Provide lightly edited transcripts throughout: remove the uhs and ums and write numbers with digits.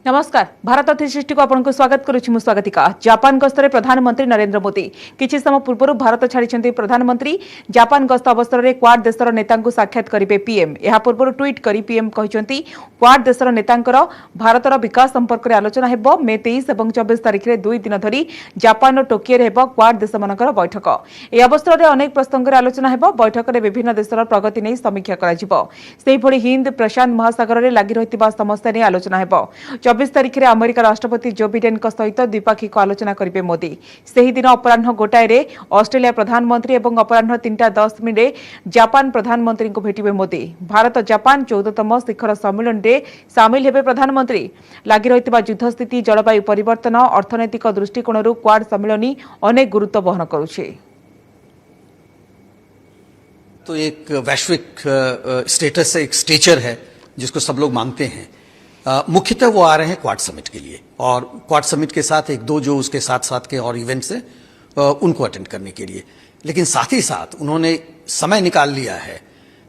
नमस्कार भारत 360 को आपको स्वागत करुछि मु स्वागतिका। जापान गस्तरे प्रधानमंत्री नरेंद्र मोदी किछि समय पूर्व भारत छाड़ी प्रधानमंत्री जापान गस्त अवसर में क्वाड देशर नेता साक्षात करेंगे पीएम। यह पूर्व ट्वीट कर पीएम कहते क्वाड देशर नेतांकर भारतर विकास संपर्क में आलोचना हेबो। मे 23 और 24 तारिख में 2 दिन धरी जापान टोकियो हेबो क्वाड देश मानकर बैठक। यह अवसर में अनेक प्रसंग में आलोचना हेबो। बैठक में विभिन्न देशर प्रगति नहीं समीक्षा करा हिंद प्रशांत महासागर में लगी रही समस्या नहीं आलोचना हेबो। 24 तारिख में अमेरिका राष्ट्रपति जो बिडेन सहित द्विपाक्षिक आलोचना करेंगे मोदी। से दिन अपराह गोटाए ऑस्ट्रेलिया प्रधानमंत्री और अपराह 3:10 जापान प्रधानमंत्री को भेटे मोदी। भारत जापान 14तम शिखर सम्मेलन में सामिल हेबे प्रधानमंत्री। लगी रही युद्ध स्थिति, जलवायु परिवर्तन, अर्थनैतिक दृष्टिकोण क्वाड सम्मेलन अनेक गुरुत्व वहन करुछे। तो एक वैश्विक स्टेटस है, एक स्टेचर है जिसको सब लोग मांगते हैं। मुख्यतः वो आ रहे हैं क्वाड समिट के लिए, और क्वाड समिट के साथ एक दो जो उसके साथ साथ के और इवेंट्स हैं उनको अटेंड करने के लिए। लेकिन साथ ही साथ उन्होंने समय निकाल लिया है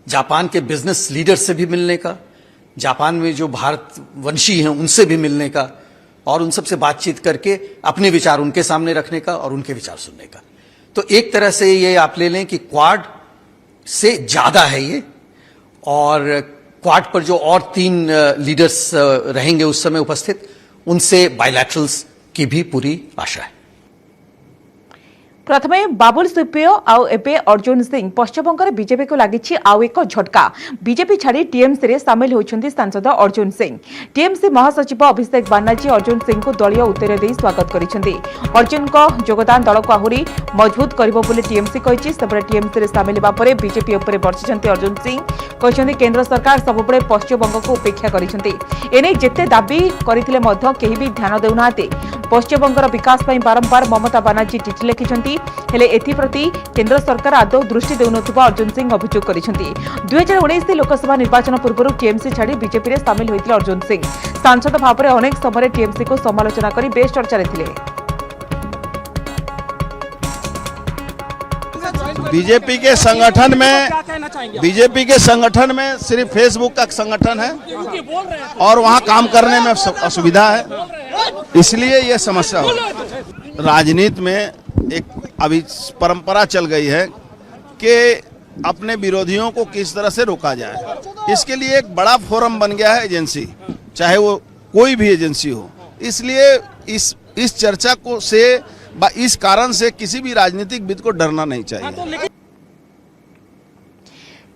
जापान के बिजनेस लीडर से भी मिलने का, जापान में जो भारतवंशी हैं उनसे भी मिलने का, और उन सबसे बातचीत करके अपने विचार उनके सामने रखने का और उनके विचार सुनने का। तो एक तरह से ये आप ले लें कि क्वाड से ज्यादा है ये, और क्वाड पर जो और 3 लीडर्स रहेंगे उस समय उपस्थित, उनसे बायलैटरल्स की भी पूरी आशा है। प्रथमे बाबुल सुप्रियो आउ एबे अर्जुन सिंह पश्चिमबंग बीजेपी को लगी आउ एक झटका। बीजेपी छाड़ी टीएमसी रे सामिल होइछन्ती सांसद अर्जुन सिंह। टीएमसी महासचिव अभिषेक बानार्जी अर्जुन सिंह को दलीय उत्तर दे स्वागत करिसेंती। अर्जुन को योगदान दल को आहुरी मजबूत करिबो बोली टीएमसी कहिछि। सेबरे टीएमसी रे सामिल हेबा परे बीजेपी ऊपर बर्षिछन्ती अर्जुन सिंह। कहछन्ती केंद्र सरकार सबुबळे पश्चिमबंग को उपेक्षा करिसेंती। एने जेते दाबी करिथिले मध्य केही भी ध्यान देउनाते। पश्चिमबंगर विकास पई बारंबार ममता बानार्जी चिठी लिखिछन्ती, हेले एथिप्रति केंद्र सरकार आदौ दृष्टि देउनथुबा अर्जुन सिंह अभियोग करिसेंती। 2019 लोकसभा निर्वाचन पूर्व टीएमसी छाड़ी बीजेपी रे सामिल होइतिले अर्जुन सिंह। सांसद भाव में अनेक समय टीएमसी को समालोचना करी बेस चर्चा रे थिले। बीजेपी के संगठन में सिर्फ फेसबुक का संगठन है और वहां काम करने में असुविधा है, इसलिए ये समस्या हो। राजनीति में एक अभी परंपरा चल गई है कि अपने विरोधियों को किस तरह से रोका जाए। इसके लिए एक बड़ा फोरम बन गया है एजेंसी, चाहे वो कोई भी एजेंसी हो। इसलिए इस चर्चा को से इस कारण से किसी भी राजनीतिक विद को डरना नहीं चाहिए।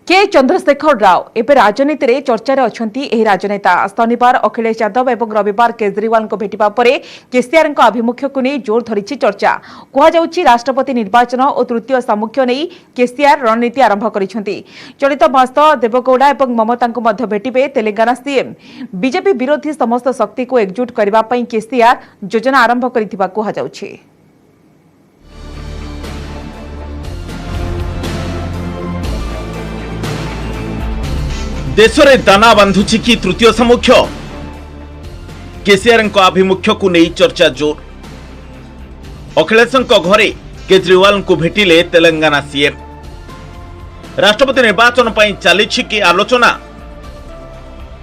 के चंद्रशेखर राव एवं राजनीति रे चर्चा रे अछंती। एही राजनेता शनिवार अखिलेश यादव एवं रविवार केजरीवाल को भेटिबा परे केसीआर को आभिमुख्य को नहीं जोर धरिछि चर्चा। कहा जाउछि राष्ट्रपति निर्वाचन और तृतीय सामुख्य नहीं केसीआर रणनीति आरंभ करिसेंती। चलित मास देवगौड़ा एवं ममता को मध्य भेटिबे तेलंगाना सीएम। बीजेपी विरोधी समस्त शक्ति को एकजुट करबा पई केसीआर योजना आरंभ करिथिबा कहा जाउछि। देश में दाना बांधुछि कि तृतीय सामुख्य। केसीआर आभिमुख्य को नहीं चर्चा जोर। अखिलेश घरे केजरीवाल को भेटिले तेलंगाना सीएम। राष्ट्रपति निर्वाचन पर चली कि आलोचना।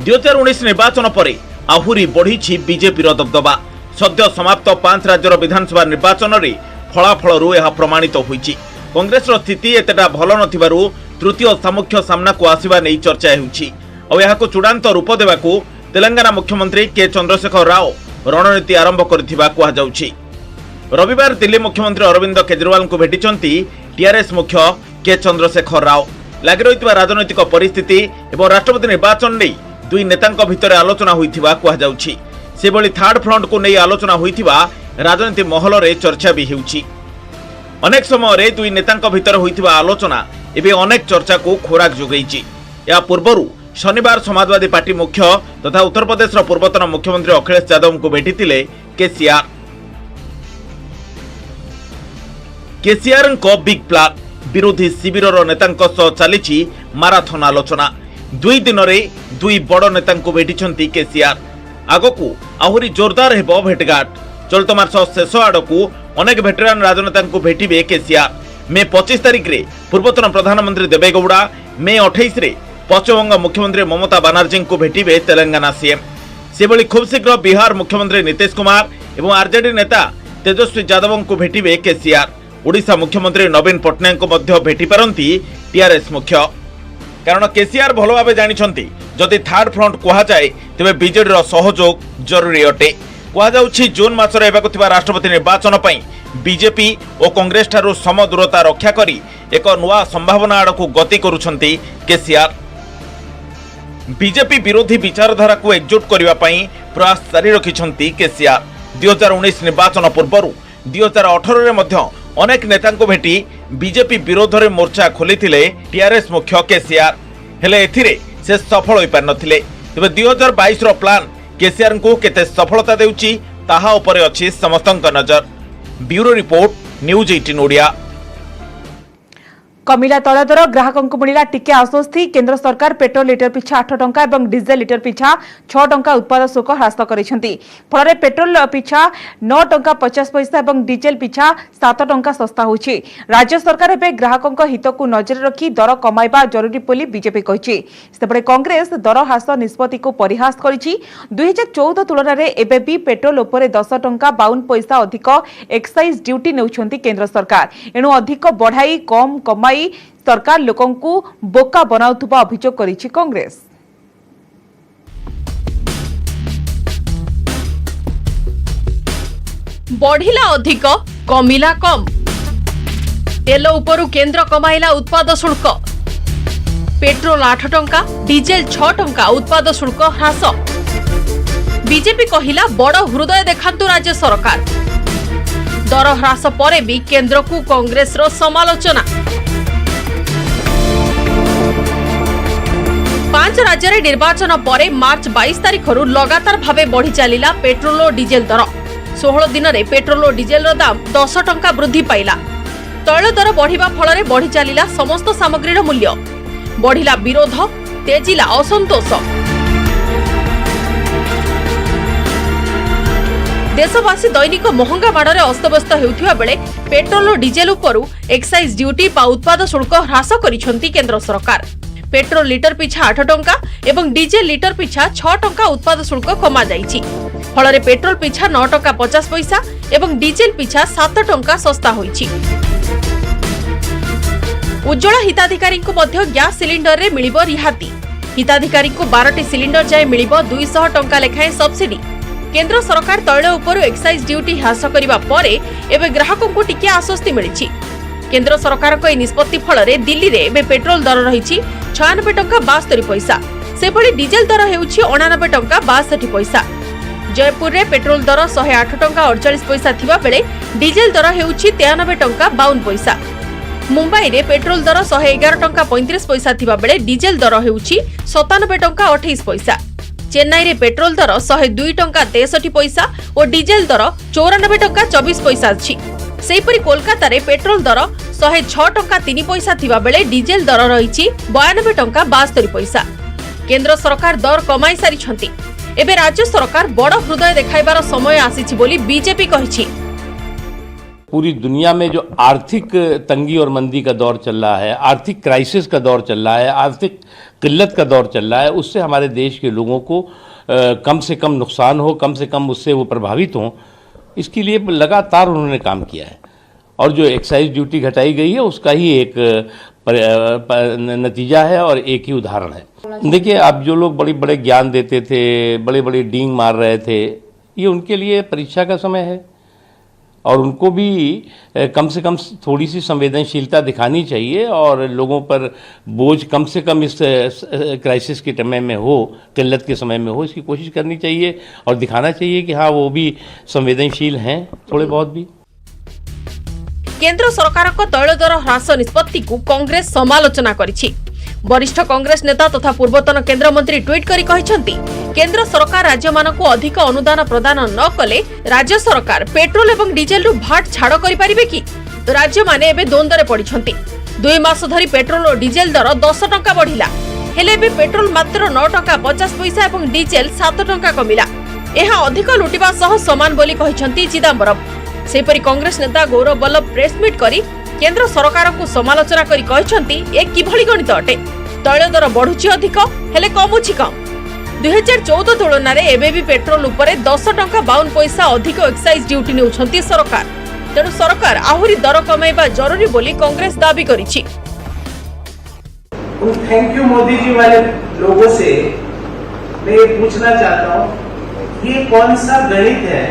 2019 निर्वाचन पर आहुरी बढ़ी बीजेपी दबदबा। सद्य समाप्त 5 राज्यर विधानसभा निर्वाचन में फलाफल यह प्रमाणित होइछि। कांग्रेस स्थिति एतेटा भल नथिबारु तृतीय सामुख्य सामना को आसिबा नहीं चर्चा हेउछि। और यहाको चूड़ांत रूप देवाकू तेलंगाना मुख्यमंत्री के चंद्रशेखर राव रणनीति आरंभ करथिबा कहा जाउछि। रविवार दिल्ली मुख्यमंत्री अरविंद केजरीवाल को भेटिचंती टीआरएस मुख्य के चंद्रशेखर राव। लागि रहितबा राजनैतिक परिस्थिति एवं राष्ट्रपति निर्वाचन नै दुई नेतांक भितर आलोचना होइथिबा कहा जाउछि। सेबळी थर्ड फ्रंट को नै आलोचना होइथिबा राजनीति महल रे चर्चा भी हेउछि। अनेक समय रे दुई नेतांक भितर होइथिबा आलोचना एबे अनेक चर्चा को खोराक जोगैछि। या पूर्वरु शनिवार समाजवादी पार्टी मुख्य तथा उत्तर प्रदेश पूर्वतन मुख्यमंत्री अखिलेश यादव को भेटिथिले केसीआर। केसीआर को बिग प्लान विरोधी शिविर नेतांक सह चली माराथन आलोचना। 2 दिन रे 2 बड़ नेता को भेटिछंती केसीआर। आगकू आहुरी जोरदार हेबो भेटघाट। चलित मास शेष आड़कू अनेक भेटेरान राजनेता को भेटिबे केसीआर। मे 25 तारिख रे पूर्वतन प्रधानमंत्री देवेगौड़ा, मे 28 रे पश्चिमबंग मुख्यमंत्री ममता बानार्जी को भेटिबे तेलंगाना सीएम। सेभली खूब शीघ्र बिहार मुख्यमंत्री नीतीश कुमार एवं आरजेडी नेता तेजस्वी यादव को भेटिबे केसीआर। ओडिशा मुख्यमंत्री नवीन पट्टनायक को मध्य भेटी पारंती टीआरएस मुख्य, कारण केसीआर भल भाव जानिछंती जदि थर्ड फ्रंट कहा जाए तेबे बीजेडी रो सहयोग जरूरी अटे। कहा जाउछि जून मासरे हेबाकु थिबा राष्ट्रपति निर्वाचन पई बीजेपी और कांग्रेस ठारू सम दूरता रक्षा करी एक नुआ संभावना आड़कू गति करुछंती केसीआर। बीजेपी विरोधी विचारधारा को एकजुट करने प्रयास जारी रखिछंती केसीआर। 2019 निर्वाचन पूर्व 2018 रे मध्य अनेक नेता को भेटी बीजेपी विरोध रे मोर्चा खोलिथिले टीआरएस मुख्य केसीआर, हेले एथिरे से सफल होई पार नथिले। तबे 2022 रो प्लान केसीआर को केते सफलता देउची ताहा उपरे अछि समस्तक नजर। Bureau report, news 18 Odia. कमिला तैल दर ग्राहकों मिला टिके आश्वस्ति। केंद्र सरकार पेट्रोल लिटर पिछा 8 टंका और डीजेल लिटर पिछा 6 टंका उत्पाद शुल्क ह्रास करिसेंती। फल पेट्रोल पिछा 9 टंका 50 पैसा और डीजेल पिछा 7 टंका सस्ता होछि। राज्य सरकार एबे ग्राहकों हित को नजर रखी दर कमाइबा जरूरी बोली बीजेपी कहिछि। सेपटे कांग्रेस दर ह्रास निष्पत्ति को परिहास करिछि। 2014 तुलन में एबे भी पेट्रोल उपरे 10 टंका 52 पैसा अधिक एक्साइज ड्यूटी नेउछंती केंद्र सरकार। एणु अधिक बढ़ाई कम कमाई सरकार लोकों को बोका बनाउथुबा अभियोग करिछि कांग्रेस। बढ़िला अधिक कमिला कम, तेल उपरु केंद्र कमाइला उत्पाद शुल्क। पेट्रोल 8 टंका डीजेल 6 टंका उत्पाद शुल्क ह्रास। बीजेपी कहिला बड़ हृदय देखांतु राज्य सरकार। दर ह्रास परे भी केंद्र को कांग्रेस रो समालोचना। 5 राज्य रे निर्वाचन परे मार्च 22 तारिख रु लगातार भावे बढ़ी चलिला पेट्रोल और डीजेल दर। 16 दिन रे पेट्रोल और डीजेल रो दाम 10 टंका वृद्धि पाइला। तैल दर बढ़िबा फल रे बढ़ी चलिला समस्त सामग्रीर मूल्य। बढ़िला विरोध, तेजिला असंतोष। देशवासी दैनिक महंगा माड़े अस्तव्यस्त होउथिबा बेले पेट्रोल और डीजेल उपरु एक्साइज ड्यूटी पा उत्पाद शुल्क ह्रास करिसेंती केंद्र सरकार। पेट्रोल लिटर पिछा 8 टंका एवं डीजेल लिटर पिछा 6 टंका उत्पाद शुल्क कमा जाइछि। फल पेट्रोल पिछा 9 टंका 50 पैसा एवं डीजेल पिछा 7 टंका सस्ता होइछि। उज्ज्वला हिताधिकारी को मध्य गैस सिलिंडर रे मिलिबो रिहाती। हिताधिकारी को 12टी सिलिंडर जाय मिलिबो 200 टंका लेखाएं सब्सिडी। केंद्र सरकार तैल उपरु एक्साइज ड्यूटी ह्रास करिबा परे एबे ग्राहकों को टिके आश्वस्ति मिलिछि। केंद्र सरकार को निष्पत्ति फल दिल्ली रे एबे पेट्रोल दर रही 96 टंका 72 पैसा, सेभली डीजेल दर हेउछि 89 टंका 62 पैसा। जयपुर रे पेट्रोल दर 108 टंका 48 पैसा थिबा बेले डीजेल दर हेउछि 93 टंका 52 पैसा। मुंबई रे पेट्रोल दर 111 टंका 35 पैसा थिबा बेले डीजेल दर हेउछि 97 टंका 28 पैसा। चेन्नई रे पेट्रोल दर 102 टंका 63 पैसा और डीजेल दर 94 टंका 24 पैसा अछि। सेहीपरि कोलकाता रे पेट्रोल दर 106 टंका 3 पैसा थिबा बेले डीजेल दर रहिछि 92 टंका 72 पैसा। केंद्र सरकार दर कमाई सारिछंती। एबे राज्य सरकार बड़ हृदय देखाइबार समय आसीछि बोली बीजेपी कहिछि। पूरी दुनिया में जो आर्थिक तंगी और मंदी का दौर चल रहा है, आर्थिक क्राइसिस का दौर चल रहा है, आर्थिक किल्लत का दौर चल रहा है, उससे हमारे देश के लोगों को कम से कम नुकसान हो, कम से कम उससे वो प्रभावित हों, इसके लिए लगातार उन्होंने काम किया है। और जो एक्साइज ड्यूटी घटाई गई है उसका ही एक नतीजा है और एक ही उदाहरण है। देखिए, अब जो लोग बड़े बड़े ज्ञान देते थे, बड़े बड़े डींग मार रहे थे, ये उनके लिए परीक्षा का समय है और उनको भी कम से कम थोड़ी सी संवेदनशीलता दिखानी चाहिए और लोगों पर बोझ कम से कम इस क्राइसिस के समय में हो, किल्लत के समय में हो, इसकी कोशिश करनी चाहिए और दिखाना चाहिए कि हाँ वो भी संवेदनशील हैं थोड़े बहुत भी। केंद्र सरकार को तैल दर ह्रास निष्पत्ति को कांग्रेस समालोचना करिछि। वरिष्ठ कांग्रेस नेता तथा पूर्वतन केंद्र मंत्री ट्वीट करी कहिसंती केंद्र सरकार राज्य मानक अधिक अनुदान प्रदान न कले राज्य सरकार पेट्रोल एवं डीजेल रु भाट छाड़ करि परिबे कि। राज्य माने एबे द्वंद्वरे पड़िछंती। 2 मास धरी पेट्रोल और डीजेल दर 10 टंका बढ़िला, हेले एबे पेट्रोल मात्र 9 टंका 50 पैसा एवं डीजेल 7 टंका कमिला। एहा अधिक लुटिबा सह समान बोली कहिसंती चिदंबरम। सेपरि कांग्रेस नेता गौरव बल्लभ प्रेसमिट करी केंद्र सरकार को समालोचना करी कहिसंती ए किभली गणित अटे। तैल दर बढ़ुछि अधिक हेले कमुछि कम। 2014 तुलन में एबी पेट्रोल उपरे 10 टंका 52 पैसा अधिक एक्साइज ड्यूटी नेउछंती सरकार। तेणु सरकार आहुरी दर कमाइबा जरूरी बोली कांग्रेस दाबी करिछि। उन थैंक यू मोदी जी वाले लोगों से मैं ये पूछना चाहता हूँ, ये कौन सा गणित है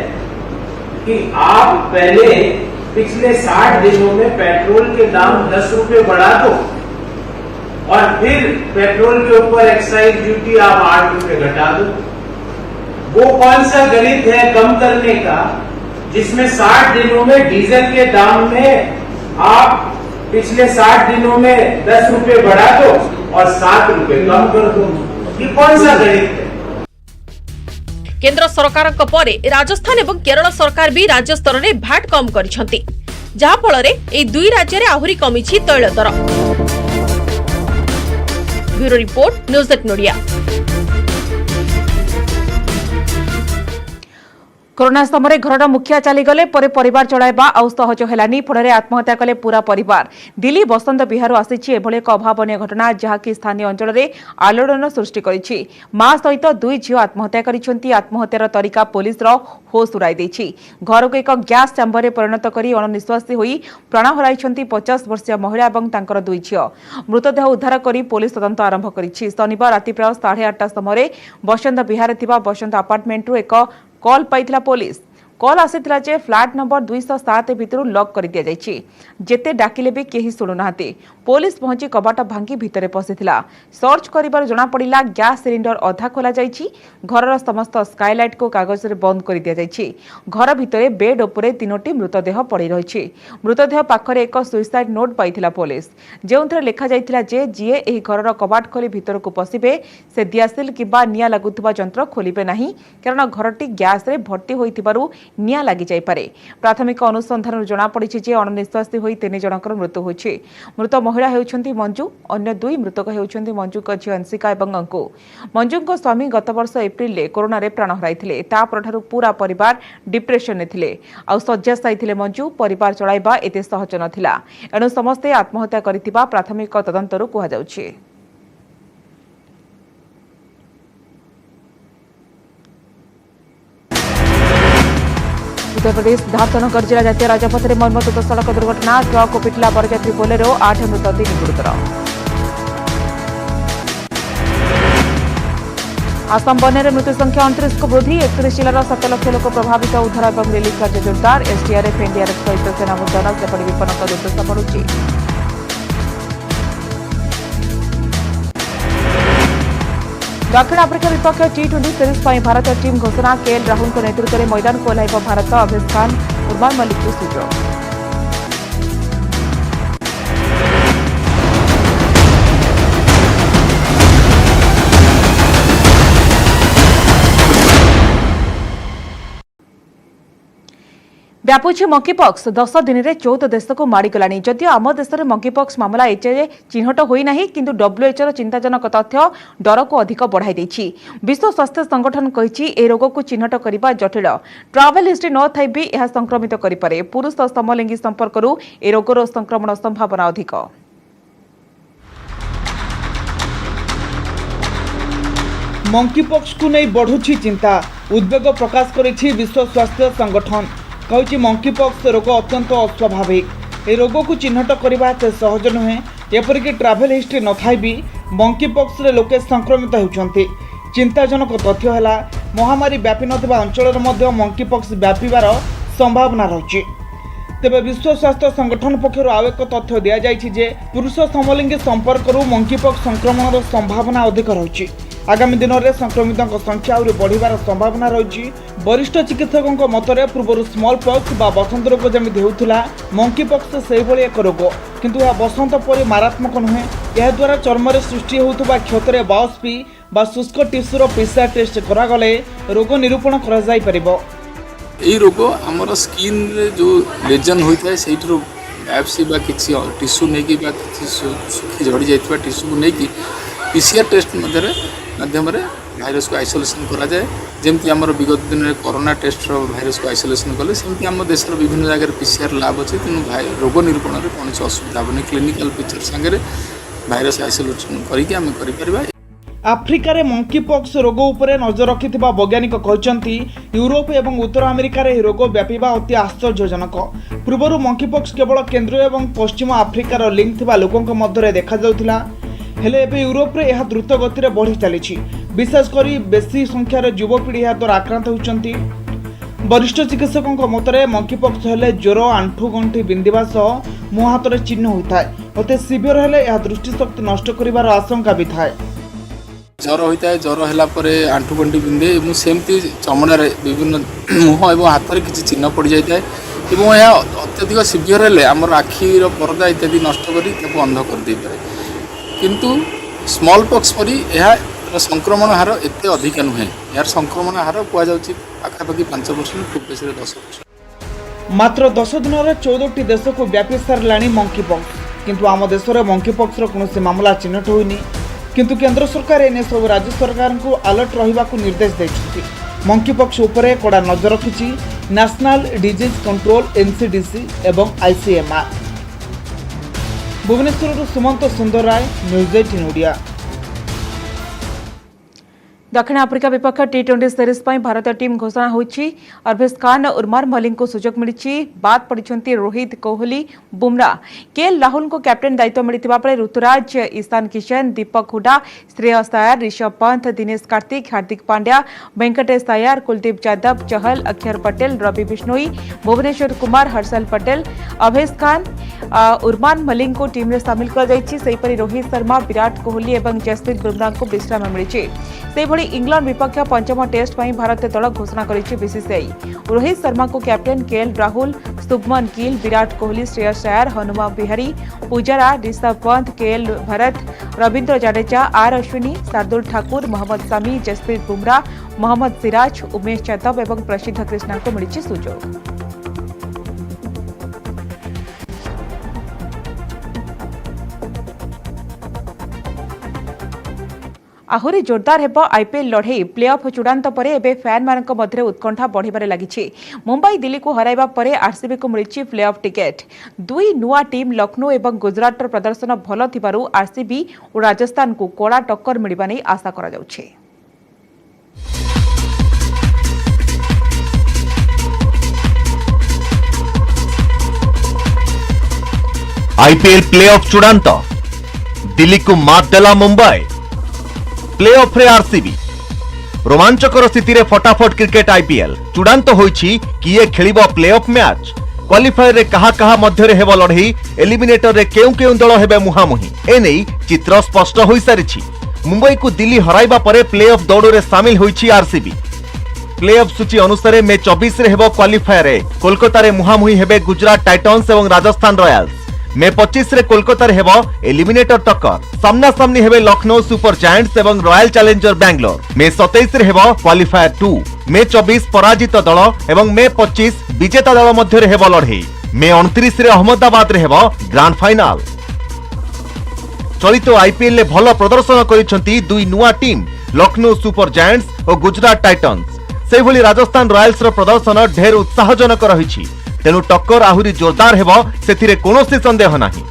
कि आप पहले पिछले 60 दिनों में पेट्रोल के दाम 10 रुपए बढ़ा दो और फिर पेट्रोल के ऊपर एक्साइज ड्यूटी आप 8 रुपए घटा दो। वो कौन सा गणित है कम करने का जिसमें 60 दिनों में डीजल के दाम में आप पिछले 60 दिनों में 10 रुपए बढ़ा दो और 7 रुपए कम कर दो। ये कौन सा गणित है? केंद्र सरकार परे राजस्थान एवं केरल सरकार भी राज्य स्तर में भैट कम करिसेंती, जहा फल ए दुई राज्य में आहुरी कमिछि तैल दर। ब्यूरो रिपोर्ट, न्यूज 8 नोडिया। कोरोना समय घर मुखिया चलीगले परिवार चलाइबा आउ सहज हेलानी, फल आत्महत्या कले पूरा परिवार। दिल्ली बसंत विहार आसी एभली एक अभावन घटना जहाँकि स्थानीय अंचल में आलोड़न सृष्टि करिछि। मां सहित दुई झील आत्महत्या करिसेंती। आत्महत्यार तरीका पुलिस होश उड़ाई देछि। घर को एक गैस चैम्बर में परिणत करी अणनिश्वासी होई प्राण हराइछंती 50 वर्षीय महिला और तांकर दुई झील। मृतदेह उद्धार करी पुलिस तदंत आरंभ करिछि। शनिवार राति प्राय 8:30 समय बसंत विहार थिबा बसंत अपार्टमेंट एक कॉल पाइथिला पुलिस। कॉल आसीथिला जे फ्लैट नंबर 207 भितर लॉक कर दिया जायछि। जेते डाकिले भी केही सुनु नाहते। पुलिस पहुंची कबाट भांगी भितरे पसिथिला। सर्च करिबार जणा पड़िला गैस सिलिंडर अधा खोला जायछि। घरर समस्त स्काईलाइट को कागज रे बंद कर दिया जायछि। घर भितरे बेड उपरे 3टी मृतदेह पड़ी रहिछि। मृतदेह पाखरे एक सुइसाइड नोट पाइथिला पुलिस, जेउंथरे लेखा जायथिला जे जिए एही घरर कबाट खोली भितर को पसिबे से दियासिल किबा निया लागुथबा जंत्र खोलिबे नाही, कारण घरटी गैस रे भर्ती होइथिबारु निया लागि जाय पारे। प्राथमिक अनुसंधान जना पड़िछि जे अणनिश्वासी होई 3 जनकर मृत्यु होइछि। मृत महिला हेउछंती मंजू, अन्य 2 मृतक हेउछंती मंजूक झियो अंशिका एवं अंकु। मंजूक स्वामी गत वर्ष एप्रिल रे कोरोना रे प्राण हराइथिले। ता परठारु पूरा परिवार डिप्रेशन ने थिले। आ सज्जाशायी थिले मंजू। परिवार चलाइबा एते सहज नथिला। एणु समस्ते आत्महत्या करिथिबा प्राथमिक तदंतरु कुहा जाउछि। उत्तर प्रदेश धामनगर जिला जातीय राजपथ में मर्मन्तुद सड़क दुर्घटना। ट्रक को पिटिला बरयात्री बोलेरो, 8 मृत 3 गुरुतर। आसाम बन्या मृत्यु संख्या 29 को वृद्धि। 31 जिलार 7 लाख लोक प्रभावित। उद्धार और रिलीफ कार्य जोरदार। एसडीआरएफ एनडीआरएफ सहित सेना मुतयन। सेपटे विपन्न दुर्दशा बढ़ुଛି। दक्षिण आफ्रिका विपक्ष T20 सीरीज पर भारत टीम घोषणा। केएल राहुल नेतृत्व में मैदान को ओह्लाइब भारत। अभेश खान, उर्मान मलिक को सुଯୋଗ। व्यापुछि मंकीपॉक्स। 10 दिन में 14 देश को माड़गलानी। जदियो आम देश में मंकीपॉक्स मामला एचए चिन्हट होना, किंतु डब्ल्यूएचओ चिंताजनक तथ्य डर को अधिक बढ़ाई देछि। विश्व स्वास्थ्य संगठन कहिछि ए रोग को चिन्हट करबा जटिल। ट्रावेल हिस्ट्री न थाई भी यह संक्रमित करिपारे। पुरुष समलिंगी संपर्करू ए रोगर संक्रमण संभावना अधिक। मंकीपॉक्स को नहीं बढ़ुछि चिंता। उद्वेग प्रकाश करिछि विश्व स्वास्थ्य संगठन। कहूँ मंकीपॉक्स रोग अत्यंत अस्वाभाविक। ए रोग को चिन्हट करने से सहज नुहे। एपरिक ट्रावेल हिस्ट्री न थाई भी मंकीपॉक्स रे लोके संक्रमित होउछन्ति। चिंताजनक तथ्य है महामारी व्यापी नथिबा अंचल में मंकीपॉक्स व्यापार संभावना रही। तेबे विश्व स्वास्थ्य संगठन पक्षर आउ एक तथ्य दि जाइछि जे पुरुष समलिंगी संपर्करू मंकीपॉक्स संक्रमण संभावना अधिक रही। आगामी दिन में संक्रमितों संख्या आहुरी बढ़िबार संभावना रही। वरिष्ठ चिकित्सकों मतरे पूर्व स्मॉल पॉक्स बा बसंत रोग जमी होता मंकीपॉक्स से एक रोग, किंतु यह बसंत परि मारात्मक नुहे। यह द्वारा चर्म सृष्टि होता क्षतर बायोप्सी बा शुष्क टिश्यूर पीसीआर टेस्ट करागले रोग निरूपण करा जाय परिबो। यही रोग आमर स्किन रे जो लेजन होता है से बायोप्सी बा किसी टिश्यू नहीं कि सुखी झड़ी जाइए टिश्यू को लेकिन पीसीआर टेस्ट माध्यम भाइरस को आइसोलेशन करा जाए। जमती आमर विगत दिन में कोरोना टेस्ट भाइरस को आइसोलेशन कले सेमती आम देश विभिन्न जगह पीसीआर लैब अच्छे। तेणु रोग निरूपण में कौन असुविधा हेनी। क्लिनिकल पिक्चर सांगे भाइरस आइसोलेशन करके आम कर। आफ्रिकार मंकी पॉक्स रोग उपरे नजर रखिथिबा वैज्ञानिक कहते यूरोप एवं उत्तर अमेरिकार यह रोग व्यापीबा अति आश्चर्यजनक। पूर्व मंकी पॉक्स केवल केंद्र एवं पश्चिम आफ्रिकार लिंक थिबा लोकों मध्य देखा जाउथिला, हेले एबे यूरोप रे यह द्रुत गति रे बढ़ी चली। विशेषकर बेसी संख्यार युवपीढ़ी यह द्वारा आक्रांत होती। वरिष्ठ चिकित्सकों मतरे मंकी पॉक्स हेले ज्वर, आंठु गंठी बिंधिबा सह मुह हाथ चिन्ह होता है। अति सिवियर हेले यह दृष्टिशक्ति नष्ट करिवार आशंका भी थाए। ज्वर होता है, ज्वर है आंठुगंठी बिंधे और सेमती चमड़ार विभिन्न मुह और हाथ में किसी चिन्ह पड़ जाए और यह अत्यधिक सिवियर हेले आमर आखिर परदा इत्यादि नष्ट कर अंध कर दे पारे। किंतु स्मॉल पॉक्स परी यह संक्रमण हार एत अधिक नुहे। यार संक्रमण हार कहुच्छी पाखापाखि 5% खूब बेसी 10%। मात्र 10 दिन 14टी देश को व्यापी सारा मंकी पॉक्स। किंतु आम देश में मंकी पॉक्स कौन मामला चिन्हट होनी। किंतु केंद्र सरकार एने सब राज्य सरकार को अलर्ट रहिबा को निर्देश देछथि। मंकी पॉक्स उपरे कड़ा नजर रखिछि नेशनल डिजीज कंट्रोल एनसीडीसी एवं आईसीएमआर। भुवनेश्वर सुमंत सुंदर राय, न्यूज 18 ओडिया। दक्षिण आफ्रिका विपक्ष टी20 सीरीज पर भारतीय टीम घोषणा होईछि। अरभेज खान, उर्मान मलिक को सुजोग मिली। बात पड़िछंती रोहित, कोहली, बुमराह। केएल राहुल को कैप्टेन दायित्व मिलिथिबा परे ऋतुराज, ईशान किशन, दीपक हुडा, श्रेयस अय्यर, ऋषभ पंत, दिनेश कार्तिक, हार्दिक पांड्या, वेंकटेश अय्यर, कुलदीप यादव, चहल, अक्षर पटेल, रवि बिश्नोई, भुवनेश्वर कुमार, हर्षल पटेल, अभेज खान, उर्मान मलिक को टीम में शामिल कर जाइछि। सेहीपरि रोहित शर्मा, विराट कोहली और जसप्रीत बुमराह को विश्राम मिली। इंग्लैंड विपक्ष पंचम टेस्ट पर भारतीय दल घोषणा करिछि बीसीसीआई। रोहित शर्मा को captain, KL Rahul, Shubman Gill, Virat Kohli, Shreyas Iyer, Hanuma Vihari, Pujara, Rishabh Pant, KL Bharat, Ravindra Jadeja, R Ashwin, Shardul Thakur, Mohammed Shami, Jasprit Bumrah, Mohammed Siraj, Umesh Yadav और प्रसिद्ध कृष्णा को मिली सुजोग। आहुरी जोरदार हेब आईपीएल लड़े। प्लेऑफ चूड़ांत पर एबे फैन मानक मध्य उत्कंठा बढ़िबारे लागिछि। मुंबई दिल्ली को हराइबा परे आरसीबी को मिलिछि प्लेऑफ टिकेट। दुई नुआ टीम लखनऊ एवं गुजरातर प्रदर्शन भल थिबारु आरसीबी और राजस्थान को कड़ा टक्कर मिलिबा नै आशा करा जाउछि। आईपीएल प्लेऑफ चूड़ांत। दिल्ली को मात देला मुंबई। प्लेऑफ रे आरसीबी। रोमांचकर स्थिति रे फटाफट क्रिकेट आईपीएल चूड़ांत होईछि किए खेलिबो प्लेऑफ मैच। क्वालिफायर रे कहा कहा मध्य रे हेबो लढई। एलिमिनेटर रे केउ दल हेबे मुहामुही एनै चित्र स्पष्ट होई सारिछि। मुंबई को दिल्ली हराइबा परे प्लेऑफ दौड़ रे शामिल होईछि आरसीबी। प्लेऑफ सूची अनुसार मे 24 रे हेबो क्वालिफायर रे कोलकाता रे मुहामुही हेबे गुजरात टाइटन्स एवं राजस्थान रॉयल्स। मे 25 रे कोलकाता रे हेबो एलिमिनेटर टक्कर। सामना सामनी हेबे लखनऊ सुपर जायंट्स एवं रॉयल चैलेंजर बैंगलोर। मे 27 रे हेबो क्वालिफायर 2। मे 24 पराजित दल एवं मे 25 विजेता दल मध्य रे हेबो लढई। मे 29 रे अहमदाबाद रे हेबो ग्रांड फाइनल। चलित आईपीएल ले भल प्रदर्शन करिसंती दुई नुआ टीम लखनऊ सुपर जायंट्स और गुजरात टाइटन्स। सेहि भली राजस्थान रॉयल्स रो प्रदर्शन ढेर उत्साहजनक रहिछि। तेणु टक्कर आहुरी जोरदार हेबो सेथिरे कोनोसी संदेह नाही।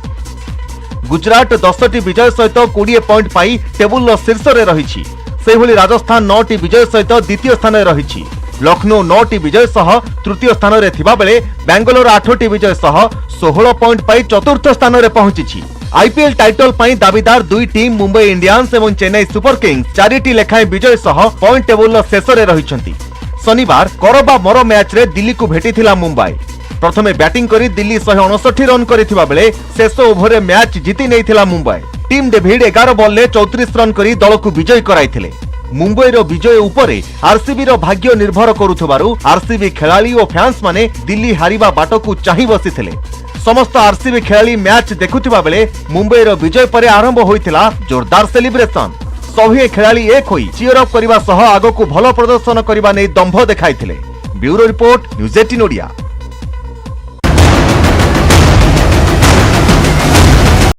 गुजरात 10टी विजय सहित 20 पॉइंट पाई टेबुल शीर्ष रे रहिछि। सेहि भली राजस्थान 9टी विजय सहित द्वितीय स्थान रे रहिछि। लखनऊ 9टी विजय सह तृतीय स्थान रे थिबा बेले बेंगलोर 8टी विजय सह 16 पॉइंट पाई चतुर्थ स्थान रे पहुंचिछि। आईपीएल टाइटल पाई दाबीदार दुई टीम मुंबई इंडियंस एवं चेन्नई सुपर किंग्स 4टी लेखाएं विजय सह पॉइंट टेबुल शेष रे रहिछंती। शनिवार करबा मर मैच रे दिल्ली को भेटिथिला मुंबई। प्रथमे बैटिंग करी दिल्ली 159 रन करिथिबा बेले शेष ओभर रे मैच जीति नैथिला मुंबई। टीम डेविड 11 बॉल ले 34 रन करी दल को विजय कराइथिले। मुंबई रो विजय उपरे आरसीबी रो भाग्य निर्भर करुथबारु आरसीबी खेलाड़ी और फैंस माने दिल्ली हारिबा बाट को चाहि बसिथिले। समस्त आरसीबी खेलाड़ी मैच देखुथिबा बेले मुंबई रो विजय परे आरंभ होइथिला जोरदार सेलिब्रेशन। सभी खेलाड़ी एक होई चीयर अप करबा सह आगो को भलो प्रदर्शन करबा नै दंभ देखाइथिले। Bureau report news 18 Odia.